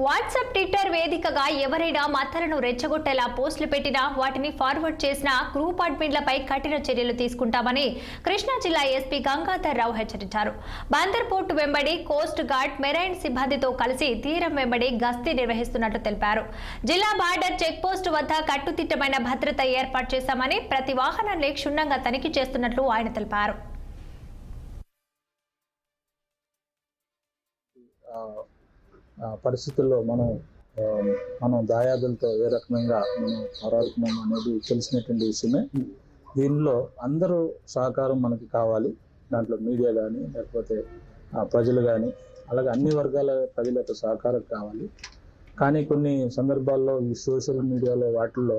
WhatsApp Twitter వేదికగా ఎవరైనా మతాలను రెచ్చగొట్టేలా పోస్టులు పెట్టినా వాటిని ఫార్వర్డ్ చేసిన గ్రూప్ అడ్మిన్లపై కఠిన చర్యలు తీసుకుంటామని కృష్ణా జిల్లా ఎస్పీ గంగాధర్ రావు హెచ్చరించారు. బందర్ పోర్టు వెంబడి కోస్ట్ గార్డ్ మెరైన్ సిబ్బందితో కలిసి తీరం వెంబడి గస్తీ నిర్వహిస్తున్నట్లు తెలిపారు. జిల్లా బార్డర్ చెక్ పోస్టు వద్ద కట్టుదిట్టమైన భద్రత ఏర్పాటు చేశామని ప్రతి వాహనాన్ని క్షుణ్ణంగా తనిఖీ చేస్తున్నట్లు ఆయన తెలిపారు. పరిస్థితుల్లో మనం దాయాదులతో ఏ రకంగా మనం పోరాడుతున్నాం అనేది తెలిసినటువంటి విషయమే. దీనిలో అందరూ సహకారం మనకి కావాలి. దాంట్లో మీడియా కానీ లేకపోతే ప్రజలు కానీ అలాగే అన్ని వర్గాల ప్రజల యొక్క సహకారం కావాలి. కానీ కొన్ని సందర్భాల్లో ఈ సోషల్ మీడియాలో వాటిల్లో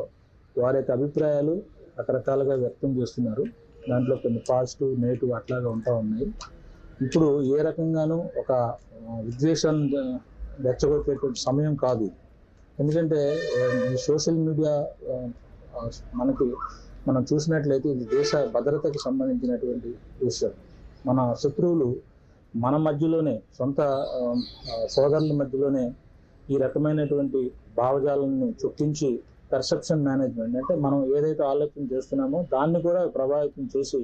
వారి యొక్క అభిప్రాయాలు రకరకాలుగా వ్యక్తం చేస్తున్నారు. దాంట్లో కొన్ని పాజిటివ్ నెగిటివ్ అట్లాగా ఉంటా ఉన్నాయి. ఇప్పుడు ఏ రకంగానూ ఒక విద్వేషాన్ని రెచ్చగొట్టేటువంటి సమయం కాదు. ఎందుకంటే ఈ సోషల్ మీడియా మనం చూసినట్లయితే ఇది దేశ భద్రతకు సంబంధించినటువంటి విషయం. మన శత్రువులు మన మధ్యలోనే సొంత సోదరుల మధ్యలోనే ఈ రకమైనటువంటి భావజాలాన్ని చొప్పించి పర్సెప్షన్ మేనేజ్మెంట్ అంటే మనం ఏదైతే ఆలోచన చేస్తున్నామో దాన్ని కూడా ప్రభావితం చేసి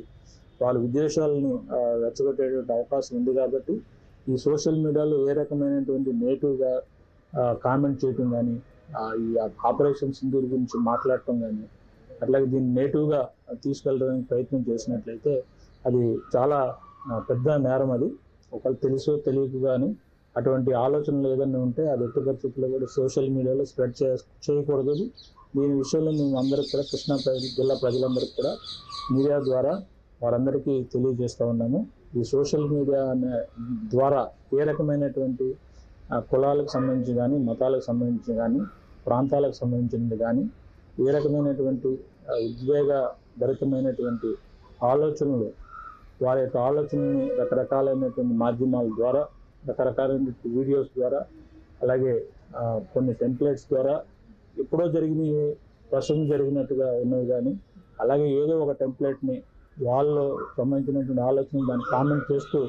వాళ్ళ విద్వేషాలని రెచ్చగొట్టేటువంటి అవకాశం ఉంది. కాబట్టి ఈ సోషల్ మీడియాలో ఏ రకమైనటువంటి నెగిటివ్గా కామెంట్ చేయటం కానీ ఈ ఆపరేషన్ సింధూర్ గురించి మాట్లాడటం కానీ అట్లాగే దీన్ని నెగిటివ్గా తీసుకెళ్ళడానికి ప్రయత్నం చేసినట్లయితే అది చాలా పెద్ద నేరం. అది ఒకళ్ళు తెలుసో తెలియక కానీ అటువంటి ఆలోచనలు ఏదైనా ఉంటే అది ఎట్టి పరిస్థితుల్లో కూడా సోషల్ మీడియాలో స్ప్రెడ్ చేయకూడదు. దీని విషయంలో మేము అందరికి కూడా కృష్ణా జిల్లా ప్రజలందరికీ కూడా మీడియా ద్వారా వారందరికీ తెలియజేస్తూ ఉన్నాము. ఈ సోషల్ మీడియా ద్వారా ఏ రకమైనటువంటి కులాలకు సంబంధించి కానీ మతాలకు సంబంధించి కానీ ప్రాంతాలకు సంబంధించినది కానీ ఏ రకమైనటువంటి ఉద్వేగభరితమైనటువంటి ఆలోచనలు వారి యొక్క ఆలోచనని రకరకాలైనటువంటి మాధ్యమాల ద్వారా రకరకాలైనటువంటి వీడియోస్ ద్వారా అలాగే కొన్ని టెంప్లెట్స్ ద్వారా ఎప్పుడో ప్రస్తుతం జరిగినట్టుగా ఉన్నవి కానీ అలాగే ఏదో ఒక టెంప్లెట్ని వాళ్ళు సంబంధించినటువంటి ఆలోచన దాన్ని కామెంట్ చేస్తూ